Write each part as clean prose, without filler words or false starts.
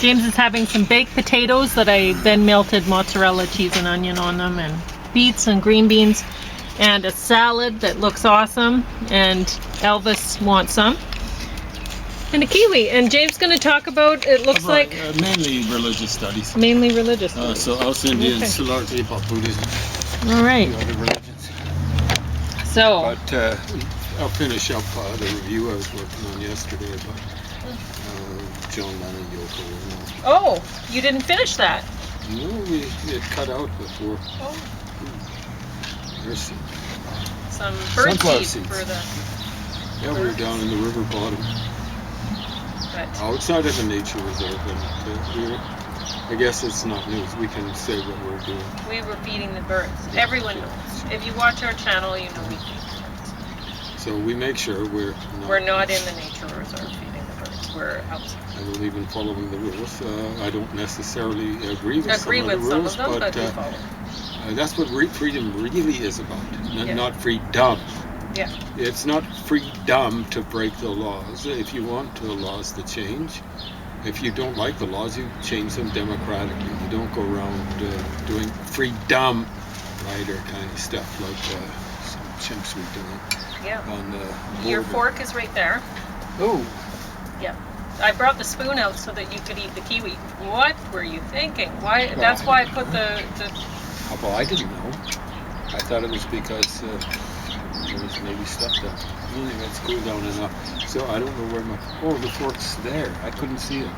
James is having some baked potatoes that I then melted mozzarella cheese and onion on them, and beets and green beans, and a salad that looks awesome, and Elvis wants some. And a kiwi. And James going to talk about, it looks like... mainly religious studies. Mainly religious studies. So South Indians, largely about Buddhism. All right. The other religions. So... But I'll finish up the review I was working on yesterday about John Lennon, Yoko Ono. Oh, you didn't finish that? No, it cut out before. Oh. There's some bird seed for the... Yeah, we were down in the river bottom. But outside of the nature reserve, and I guess it's not news. We can say what we're doing. We were feeding the birds. Everyone knows. If you watch our channel, you know we feed the birds. So we make sure we're not in the nature reserve feeding the birds. We're outside. I believe in following the rules. I don't necessarily agree with some of the some rules, of them, but we follow. That's what freedom really is about, not freedom. Yeah. It's not freedom to break the laws. If you want the laws to change, if you don't like the laws, you change them democratically. You don't go around doing freedom rider kind of stuff like some chimps were doing. Yeah. On the border. Your fork is right there. Oh. Yeah. I brought the spoon out so that you could eat the kiwi. What were you thinking? Why? Well, that's why I put the. Well, I didn't know. I thought it was because there was maybe stuff there. Anyway, it's cooled down enough. So I don't know where my... Oh, the fork's there. I couldn't see it.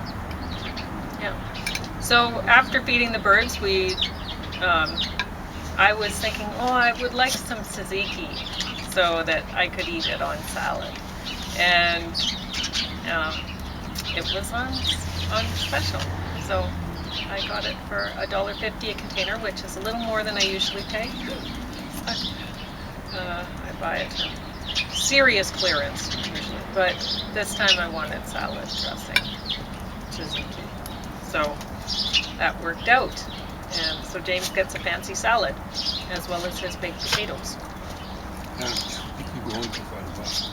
Yeah. So after feeding the birds, I was thinking, I would like some tzatziki so that I could eat it on salad. And it was on special. So I got it for $1.50 a container, which is a little more than I usually pay. I buy it in serious clearance usually, but this time I wanted salad dressing, tzatziki. So that worked out. And so James gets a fancy salad, as well as his baked potatoes. Yeah, keep going for quite a while.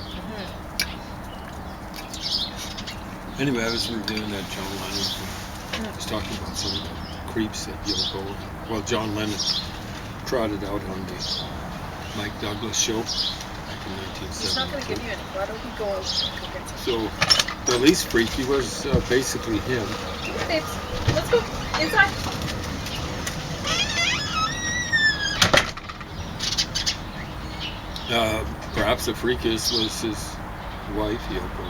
Anyway, I was reviewing that John Lennon thing. I was talking about some of the creeps that John Lennon trotted out on the Mike Douglas show back in 1972. He's not going to give you any. Why don't we go out and go get some? So the least freaky was basically him. Let's go inside. Perhaps the freakiest was his wife, Yoko.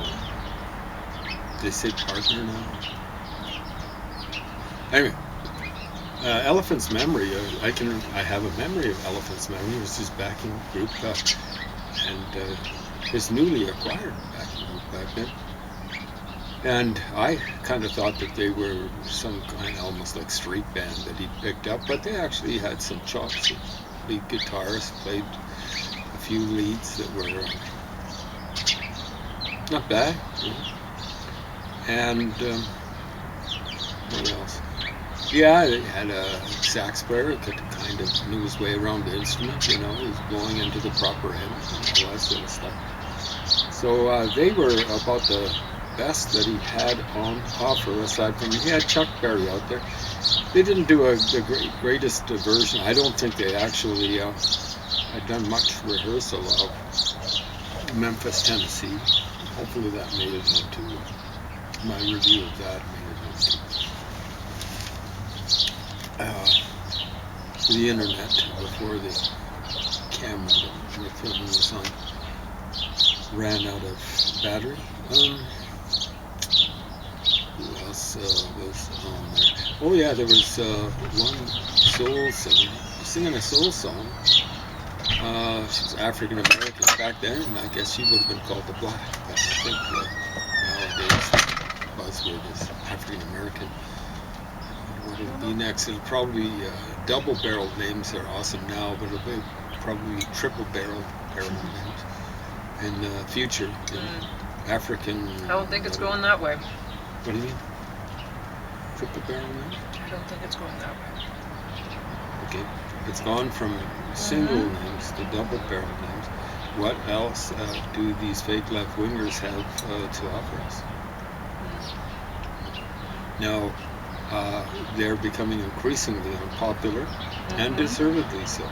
They say partner now. Anyway, Elephant's memory. I have a memory of Elephant's memory. It was his backing group, and his newly acquired backing group back then. And I kind of thought that they were some kind of almost like street band that he picked up, but they actually had some chops. The lead guitarist played a few leads that were not bad. And what else? Yeah, they had a sax player who could kind of knew his way around the instrument, he was blowing into the proper end and all that sort of stuff. So they were about the best that he had on offer, aside from he had Chuck Berry out there. They didn't do the greatest version. I don't think they actually had done much rehearsal of Memphis, Tennessee. Hopefully that made it into my review of that. The internet before the camera that we were filming this on ran out of battery. Who else was on there? Oh yeah, there was one soul singer singing a soul song. She was African American back then, and I guess she would have been called the Black. But I think nowadays buzzword is African American. What it'll be next? It'll probably double-barreled names are awesome now, but it'll be probably triple-barreled names in the future. African. I don't think it's going that way. What do you mean? Triple-barrel names? I don't think it's going that way. Okay, it's gone from single names to double-barrel names. What else do these fake left-wingers have to offer us? Now, they're becoming increasingly unpopular, and deservedly so,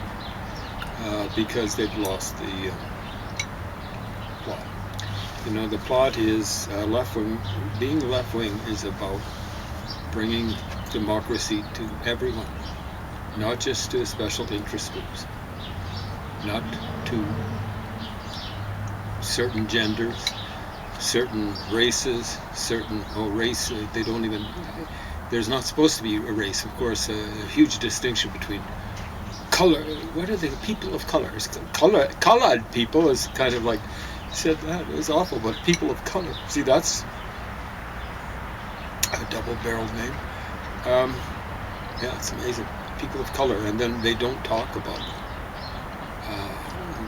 because they've lost the plot. You know, the plot is left-wing. Being left-wing is about bringing democracy to everyone, not just to special interest groups, not to certain genders, certain races, certain race. They don't even. There's not supposed to be a race, of course. A huge distinction between color. What are the people of color? Colored people is kind of like said that. It's awful, but people of color. See, that's a double-barreled name. Yeah, it's amazing. People of color, and then they don't talk about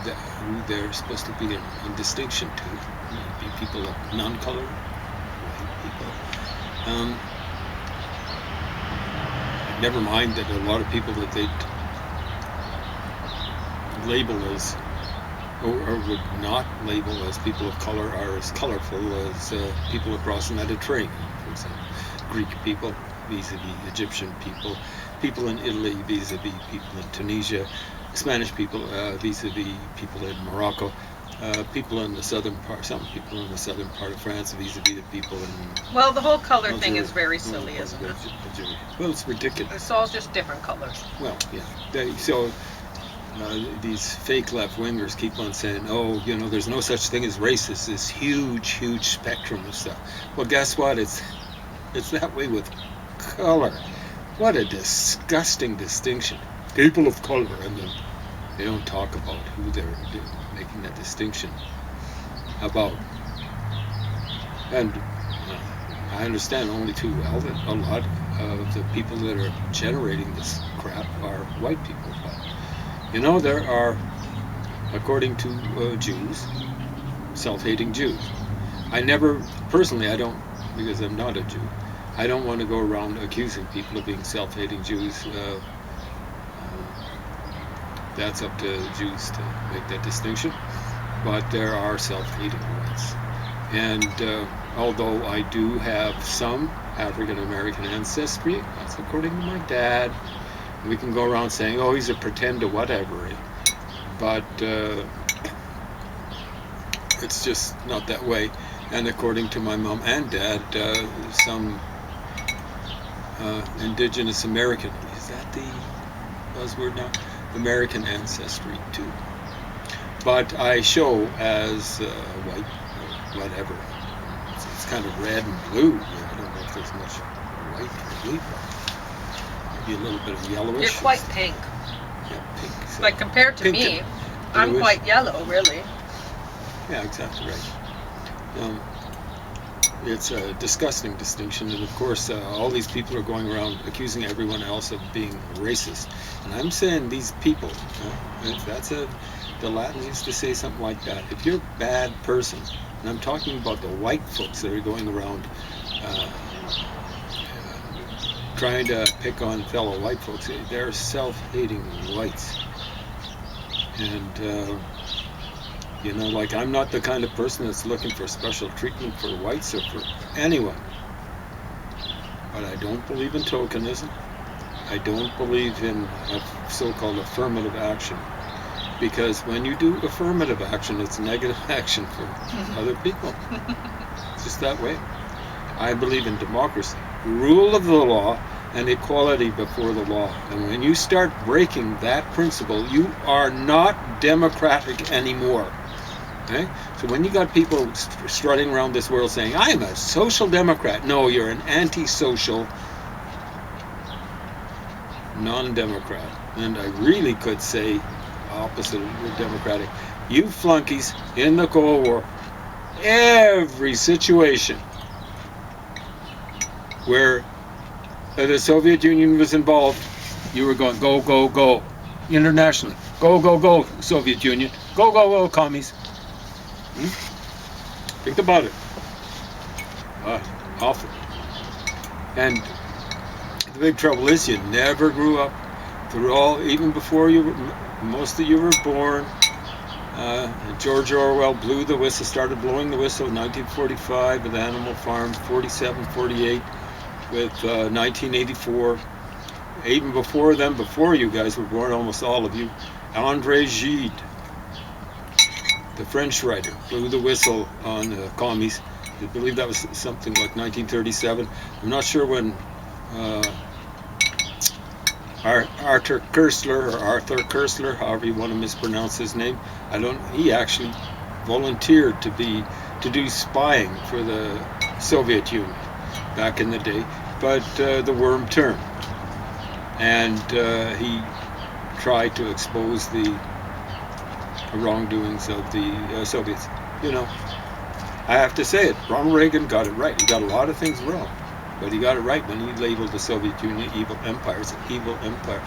who they're supposed to be in distinction to. Maybe people of non-color, white people. Never mind that a lot of people that they label as, or would not label as people of color, are as colorful as people across the Mediterranean, for example. Greek people vis-a-vis Egyptian people, people in Italy vis-a-vis people in Tunisia, Spanish people vis-a-vis people in Morocco, people in the southern part, some people in the southern part of France vis-a-vis the people in. Well, the whole color thing is very silly, isn't it? Well, it's ridiculous. It's all just different colors. Well, yeah. These fake left-wingers keep on saying, oh, you know, there's no such thing as racist, this huge spectrum of stuff. Well, guess what? It's that way with color. What a disgusting distinction. People of color, and then they don't talk about who they're making that distinction about. And I understand only too well that a lot of the people that are generating this crap are white people. But, you know, there are, according to Jews, self-hating Jews. I never, personally, I don't, because I'm not a Jew, I don't want to go around accusing people of being self-hating Jews. That's up to Jews to make that distinction. But there are self-hating whites. And although I do have some African-American ancestry, that's according to my dad. We can go around saying, oh, he's a pretender, whatever. But it's just not that way. And according to my mom and dad, some indigenous American, is that the buzzword now? American ancestry too. But I show as white, or whatever. It's kind of red and blue. I don't know if there's much white or blue. Maybe a little bit of yellowish. You're quite pink. Yeah, pink. So like compared to me, I'm quite yellow, really. Yeah, exactly right. It's a disgusting distinction, and of course all these people are going around accusing everyone else of being racist. And I'm saying these people, the Latins used to say something like that. If you're a bad person, and I'm talking about the white folks that are going around trying to pick on fellow white folks, they're self-hating whites. And you know, like, I'm not the kind of person that's looking for special treatment for whites or for anyone. But I don't believe in tokenism. I don't believe in a so-called affirmative action. Because when you do affirmative action, it's negative action for other people. It's just that way. I believe in democracy, rule of the law, and equality before the law. And when you start breaking that principle, you are not democratic anymore. Okay? So when you got people strutting around this world saying, I'm a social democrat. No, you're an anti-social non-democrat. And I really could say opposite of democratic. You flunkies in the Cold War, every situation where the Soviet Union was involved, you were going, go, go, go, internationally. Go, go, go, Soviet Union. Go, go, go, commies. Think about it. Awful. And the big trouble is you never grew up through all, even before you were, most of you were born. George Orwell blew the whistle, started blowing the whistle in 1945 with Animal Farm, 47, 48. with 1984, even before them, before you guys were born, almost all of you, André Gide, the French writer, blew the whistle on the commies. I believe that was something like 1937. I'm not sure when Arthur Koestler, however you want to mispronounce his name, he actually volunteered to do spying for the Soviet Union back in the day, but the worm turned, and he tried to expose the wrongdoings of the Soviets. I have to say it, Ronald Reagan got it right. He got a lot of things wrong, but he got it right when he labeled the Soviet Union evil empire. It's an evil empire.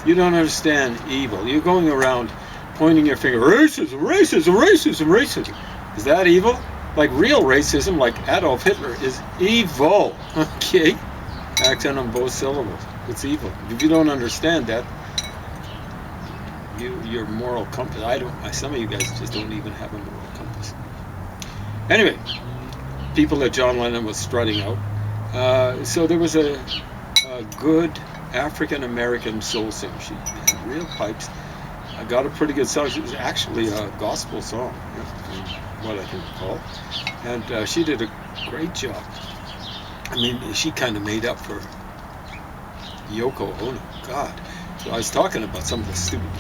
You don't understand evil. You're going around pointing your finger, racism, racism, racism, racism. Is that evil? Like real racism, like Adolf Hitler, is evil. Okay? Accent on both syllables. It's evil. If you don't understand that, your moral compass, some of you guys just don't even have a moral compass. Anyway, people that John Lennon was strutting out. So there was a good African-American soul singer. She had real pipes. I got a pretty good song. It was actually a gospel song, from what I can recall. And she did a great job. I mean, she kind of made up for Yoko Ono. God. So I was talking about some of the stupid.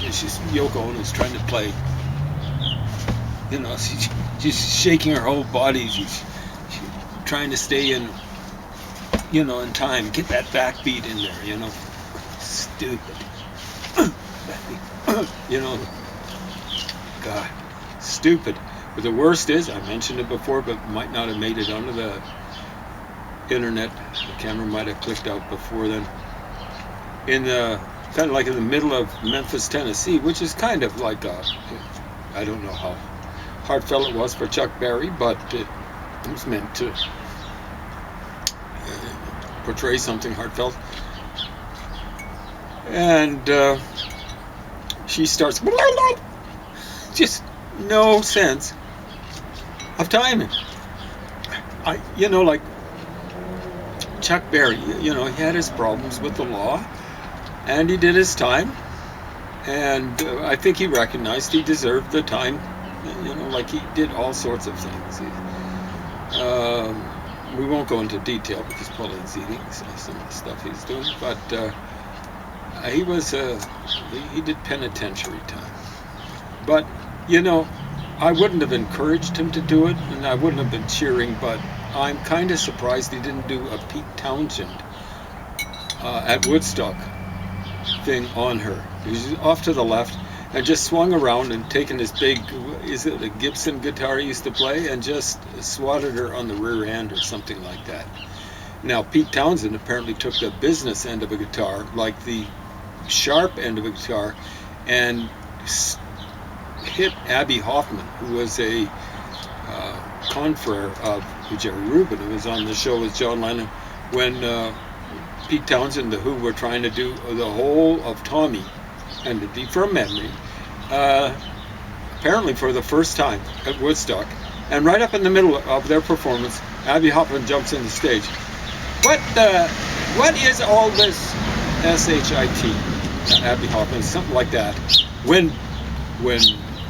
Yoko Ono's trying to play. She's shaking her whole body. She's trying to stay in, in time. Get that backbeat in there, Stupid. God, stupid. But the worst is, I mentioned it before, but might not have made it onto the internet. The camera might have clicked out before then. Kind of like in the middle of Memphis, Tennessee, which is kind of like I don't know how heartfelt it was for Chuck Berry, but it was meant to portray something heartfelt. And she starts, just no sense of timing. Like Chuck Berry, he had his problems with the law, and he did his time, and I think he recognized he deserved the time. Like he did all sorts of things. We won't go into detail because Pauline's eating some of the stuff he's doing, but he did penitentiary time. But I wouldn't have encouraged him to do it, and I wouldn't have been cheering, but I'm kind of surprised he didn't do a Pete Townshend at Woodstock thing on her. He's off to the left and just swung around and taken his big, is it a Gibson guitar he used to play, and just swatted her on the rear end or something like that. Now, Pete Townshend apparently took the business end of a guitar, like the sharp end of a guitar, and hit Abby Hoffman, who was a confrere of Jerry Rubin, who was on the show with John Lennon when Pete Townshend and the Who were trying to do the whole of Tommy, and to be from memory, apparently for the first time at Woodstock, and right up in the middle of their performance, Abby Hoffman jumps on the stage. What is all this S-H-I-T? Abby Hoffman, something like that. When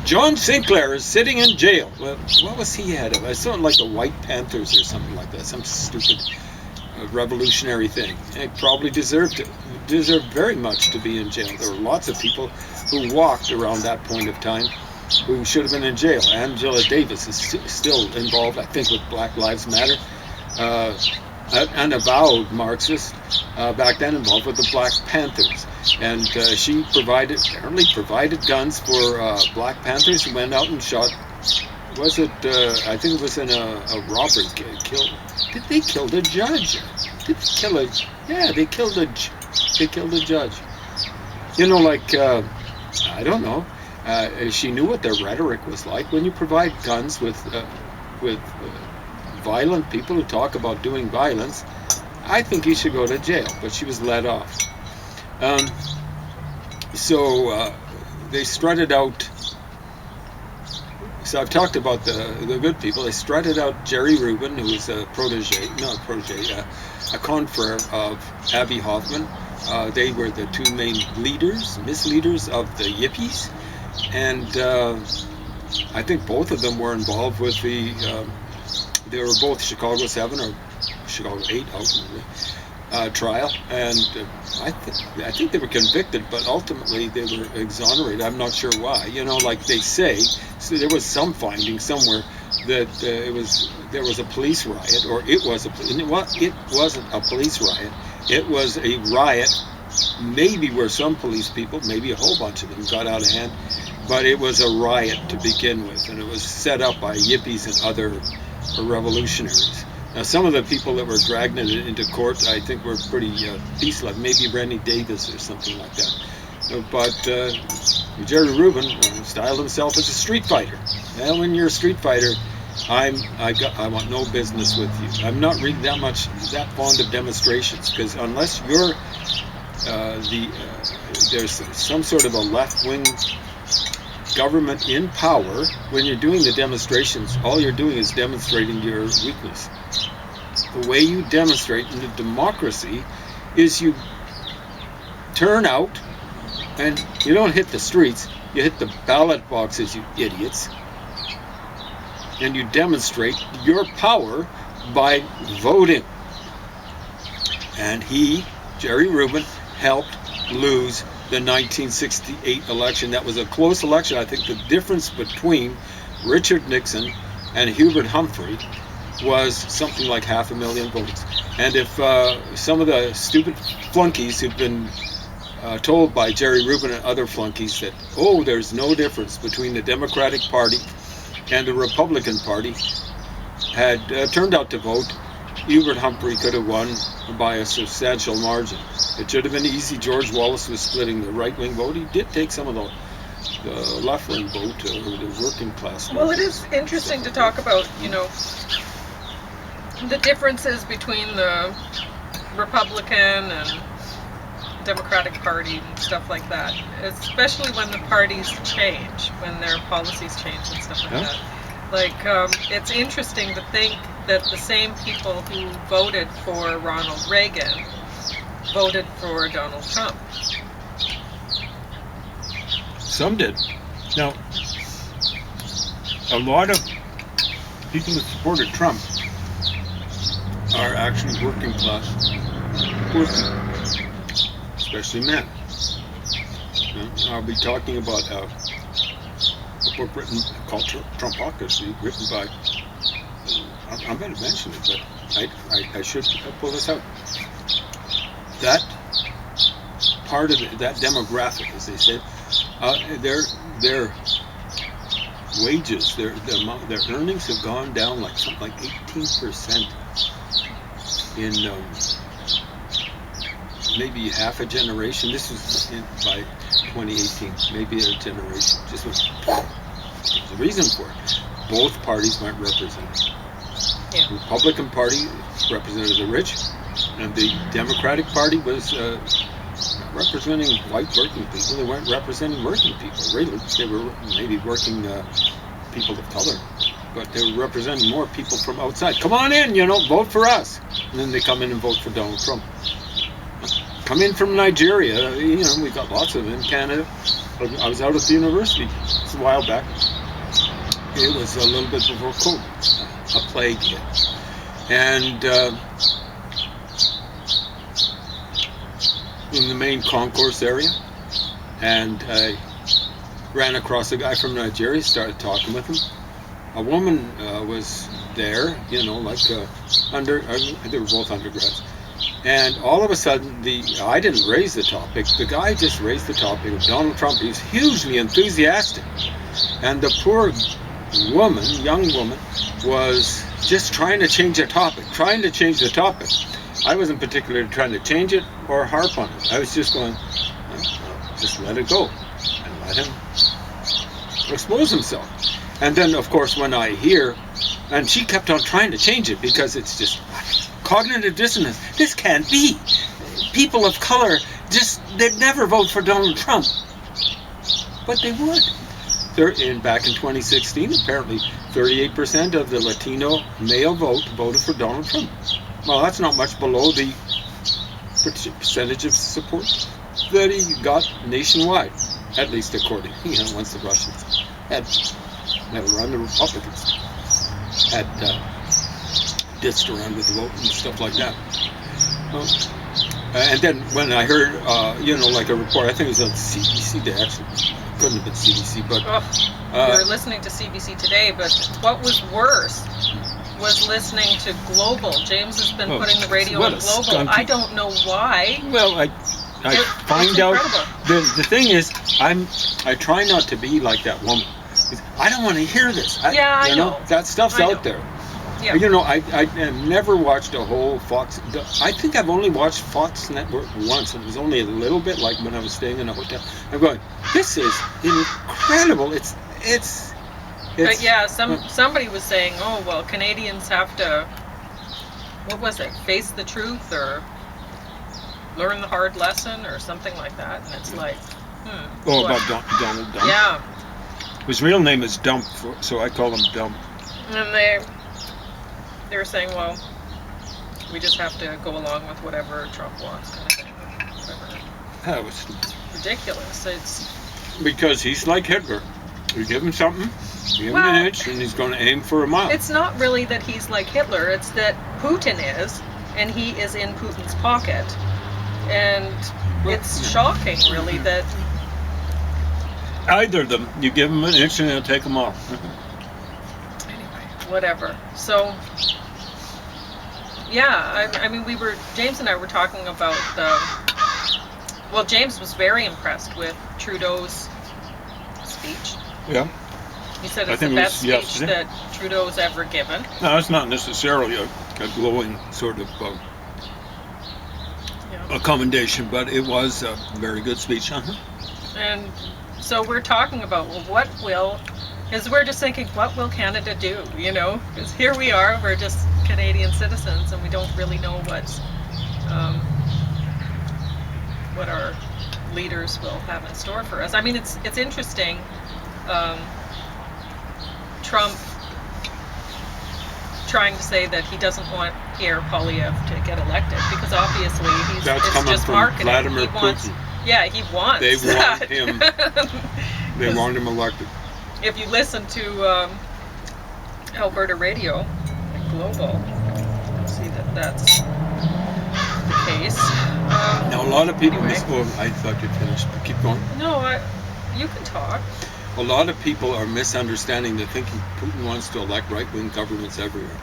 John Sinclair is sitting in jail, well, what was he head of? Something like the White Panthers or something like that, some stupid revolutionary thing. He probably deserved very much to be in jail. There were lots of people who walked around that point of time who should have been in jail. Angela Davis is still involved, I think, with Black Lives Matter. An avowed Marxist, back then involved with the Black Panthers. And she apparently provided guns for Black Panthers and went out and shot, I think it was in a robbery, did they kill the judge? They killed the judge. I don't know. She knew what their rhetoric was like. When you provide guns with violent people who talk about doing violence, I think you should go to jail. But she was let off. So they strutted out So I've talked about the good people. They strutted out Jerry Rubin, who was a confrere of Abby Hoffman. They were the two main misleaders of the Yippies. And I think both of them were involved with they were both Chicago 7 or Chicago 8 ultimately trial, and I think they were convicted, but ultimately they were exonerated. I'm not sure why. Like they say, so there was some finding somewhere that there was a police riot, or it wasn't a police riot. It was a riot, maybe where some police people, maybe a whole bunch of them, got out of hand, but it was a riot to begin with, and it was set up by Yippies and other revolutionaries. Now, some of the people that were dragging it into court, I think, were pretty peace-loving. Maybe Randy Davis or something like that. But Jerry Rubin styled himself as a street fighter. Well, when you're a street fighter, I want no business with you. I'm not really that fond of demonstrations, because unless you're there's some sort of a left-wing government in power, when you're doing the demonstrations, all you're doing is demonstrating your weakness. The way you demonstrate in a democracy is you turn out, and you don't hit the streets, you hit the ballot boxes, you idiots, and you demonstrate your power by voting. And Jerry Rubin, helped lose the 1968 election. That was a close election. I think the difference between Richard Nixon and Hubert Humphrey was something like 500,000 votes. And if some of the stupid flunkies who've been told by Jerry Rubin and other flunkies that, there's no difference between the Democratic Party and the Republican Party, had turned out to vote, Hubert Humphrey could have won by a substantial margin. It should have been easy. George Wallace was splitting the right-wing vote. He did take some of the left-wing vote, the working class vote. Well, it is interesting to talk about, the differences between the Republican and Democratic Party and stuff like that, especially when the parties change, when their policies change and stuff like that. Like, it's interesting to think that the same people who voted for Ronald Reagan voted for Donald Trump. Some did. Now, a lot of people that supported Trump are actually working class, especially men. I'll be talking about a book written called Trumpocracy, written by, I'm going to mention it, but I should pull this out. That part of it, that demographic, as they said, their wages, their earnings have gone down like something like 18% in maybe half a generation. This was by 2018, maybe a generation. Just was the reason for it. Both parties weren't represented. Yeah. The Republican Party represented the rich, and the Democratic Party was representing white working people. They weren't representing working people, really. They were maybe working people of color, but they were representing more people from outside. Come on in, vote for us. And then they come in and vote for Donald Trump. Come in from Nigeria, we got lots of them in Canada. I was out at the university a while back. It was a little bit before COVID, a plague hit. And in the main concourse area, and I ran across a guy from Nigeria, started talking with him. A woman was there, like they were both undergrads. And all of a sudden, I didn't raise the topic, the guy just raised the topic of Donald Trump. He was hugely enthusiastic. And the poor woman, young woman, was just trying to change the topic. I wasn't particularly trying to change it or harp on it. I was just going, just let it go and let him expose himself. And then, of course, when I hear, and she kept on trying to change it because it's just cognitive dissonance. This can't be. People of color they'd never vote for Donald Trump. But they would. back in 2016, apparently 38% of the Latino male vote voted for Donald Trump. Well, that's not much below the percentage of support that he got nationwide, at least according, once the Russians had run, the Republicans had dissed around with the vote and stuff like that. And then when I heard, like a report, I think it was on CBC, they actually couldn't have been CBC, but we were listening to CBC today. But what was worse was listening to Global. James has been putting the radio on Global. I don't know why. Well, I find out. The thing is, I try not to be like that woman. I don't want to hear this. I know. That stuff's out there. Yeah. I never watched a whole Fox. I think I've only watched Fox Network once. It was only a little bit, like when I was staying in a hotel. I'm going, this is incredible. It's But yeah, somebody was saying, oh, well, Canadians have to, what was it, face the truth or learn the hard lesson or something like that. And it's like, Oh, about Donald Dump? Yeah. His real name is Dump, so I call him Dump. And they were saying, well, we just have to go along with whatever Trump wants, kind of thing. Whatever. That was Ridiculous. It's because he's like Hitler. You give him something, give him an inch, and he's going to aim for a mile. It's not really that he's like Hitler. It's that Putin is, and he is in Putin's pocket. And it's shocking, really, that... Either of them. You give them an inch and they'll take them off. Anyway, whatever. So, yeah, I mean, James and I were talking about, well, James was very impressed with Trudeau's speech. Yeah. He said it's the best speech that Trudeau's ever given. No, it's not necessarily a glowing sort of a commendation, but it was a very good speech. And so we're talking about, well, because we're just thinking, what will Canada do, Because here we are, we're just Canadian citizens, and we don't really know what our leaders will have in store for us. I mean, it's interesting, Trump trying to say that he doesn't want Pierre Poilievre to get elected, because obviously it's just marketing. Vladimir Putin. Yeah, he wants They that. want him. They want him elected. If you listen to Alberta Radio, Global, you'll see that that's the case. Now, a lot of people... I thought you'd finished. Keep going. No, you can talk. A lot of people are misunderstanding. They're thinking Putin wants to elect right-wing governments everywhere.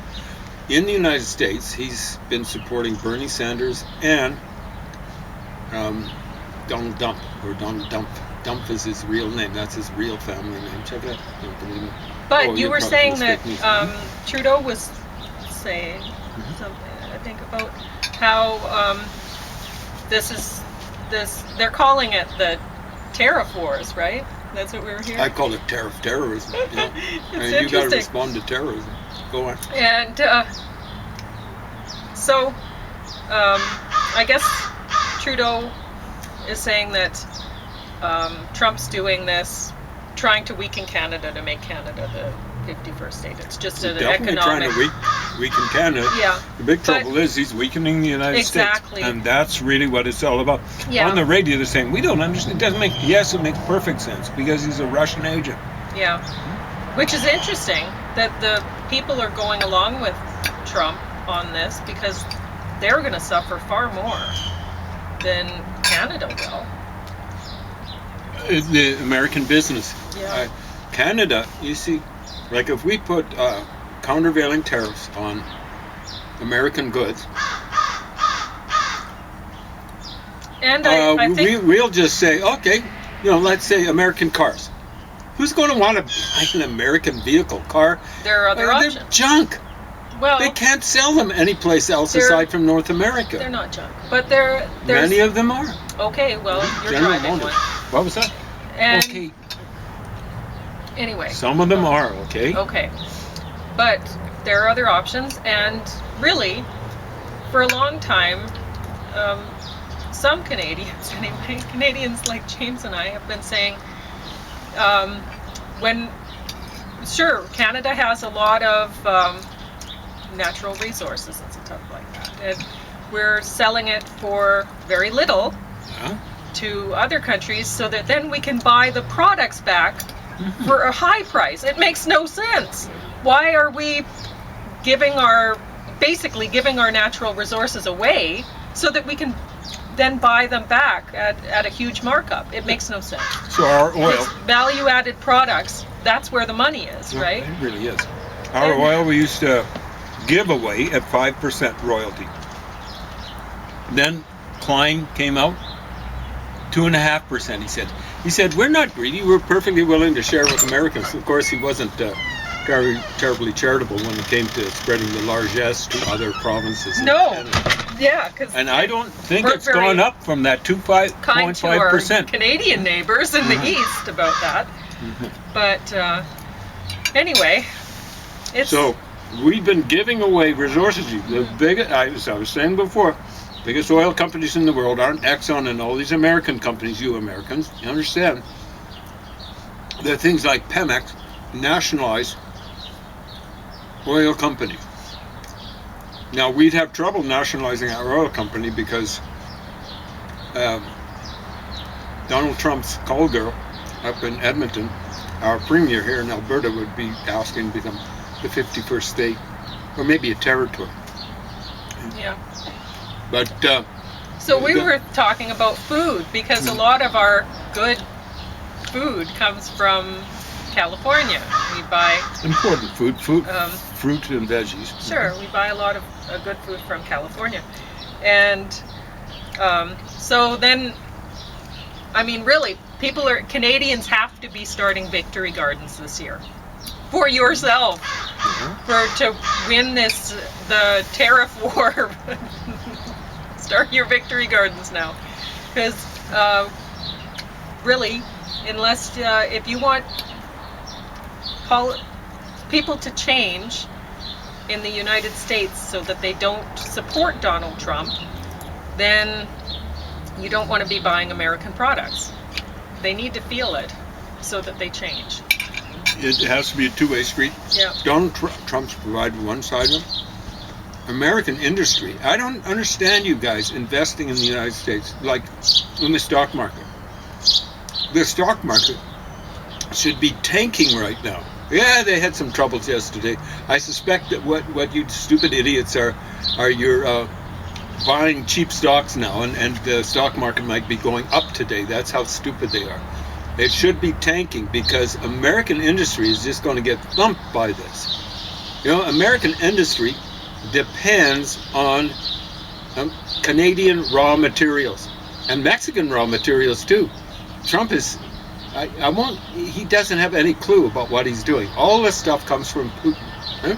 In the United States, he's been supporting Bernie Sanders and Donald Dump, or Donald Dump. Dump is his real name. That's his real family name. Check it out. Don't believe me. But you were saying that Trudeau was saying something, I think, about how they're calling it the tariff wars, right? That's what we were hearing. I call it tariff terrorism. It's you got to respond to terrorism. Go on. And so I guess Trudeau is saying that Trump's doing this, trying to weaken Canada to make Canada the 51st state. It's just an definitely economic... trying to weaken Canada. Yeah. The big trouble is he's weakening the United States. And that's really what it's all about. Yeah. On the radio they're saying, we don't understand. It doesn't make... Yes, it makes perfect sense because he's a Russian agent. Yeah. Which is interesting that the people are going along with Trump on this, because they're going to suffer far more than Canada will. The American business. Yeah. Canada, you see, like if we put countervailing tariffs on American goods, and I think we'll just say, okay, let's say American cars. Who's going to want to buy an American vehicle car? There are other options. They're junk. Well, they can't sell them anyplace else aside from North America. They're not junk, but there's many of them are. Okay, well, you're General driving Motors. one. What was that? And okay. Anyway. Some of them are, okay. Okay. But there are other options, and really, for a long time, some Canadians, anyway, Canadians like James and I have been saying, sure, Canada has a lot of natural resources and stuff like that, and we're selling it for very little Yeah. to other countries so that then we can buy the products back for a high price. It makes no sense. Why are we basically giving our natural resources away so that we can then buy them back at a huge markup? It makes no sense. So our oil, It's value-added products, that's where the money is, Yeah. right? it really is. Our And- oil we used to give away at 5% royalty. Then Klein came out, 2.5%. He said we're not greedy. We're perfectly willing to share with Americans. Of course, he wasn't terribly charitable when it came to spreading the largesse to other provinces. in No. Canada. Yeah, because And I don't think We're it's very gone up from that kind to our 2.5%. Canadian neighbors in the east about that. But anyway, it's So we've been giving away resources. The biggest, as I was saying before, biggest oil companies in the world aren't Exxon and all these American companies. You Americans, you understand? There are things like Pemex nationalize oil company. Now we'd have trouble nationalizing our oil company because Donald Trump's call girl up in Edmonton, our premier here in Alberta, would be asking to become the 51st state, or maybe a territory. yeah. But So we were talking about food because a lot of our good food comes from California. We buy important food, um, fruit and veggies. Sure, we buy a lot of good food from California. And so then, I mean, really, Canadians have to be starting victory gardens this year. For yourself. To win the tariff war. Start your victory gardens now. Because, really, unless, if you want people to change in the United States so that they don't support Donald Trump, then you don't want to be buying American products. They need to feel it so that they change. It has to be a two-way street. Yeah. Donald Trump's provided one side of it. American industry. I don't understand you guys investing in the United States, like in the stock market. The stock market should be tanking right now. Yeah, they had some troubles yesterday. I suspect that what you stupid idiots are you're buying cheap stocks now, and the stock market might be going up today. That's how stupid they are. It should be tanking because American industry is just going to get thumped by this. You know, American industry depends on Canadian raw materials and Mexican raw materials too. Trump is, he doesn't have any clue about what he's doing. All this stuff comes from Putin. Huh?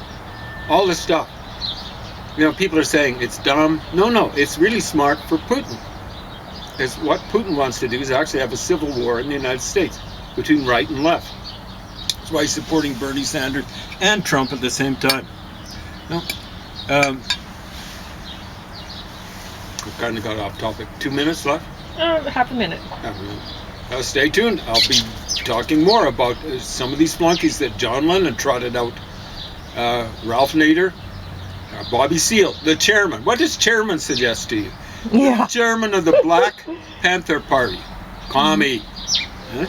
All this stuff. You know, people are saying it's dumb. No, it's really smart for Putin. Because what Putin wants to do is actually have a civil war in the United States between right and left. That's why he's supporting Bernie Sanders and Trump at the same time. No. We kind of got off topic. 2 minutes left? Half a minute. Half a minute. Stay tuned. I'll be talking more about some of these flunkies that John Lennon trotted out. Ralph Nader, Bobby Seale, the chairman. What does chairman suggest to you? Yeah. Chairman of the Black Panther Party. Commie. Huh?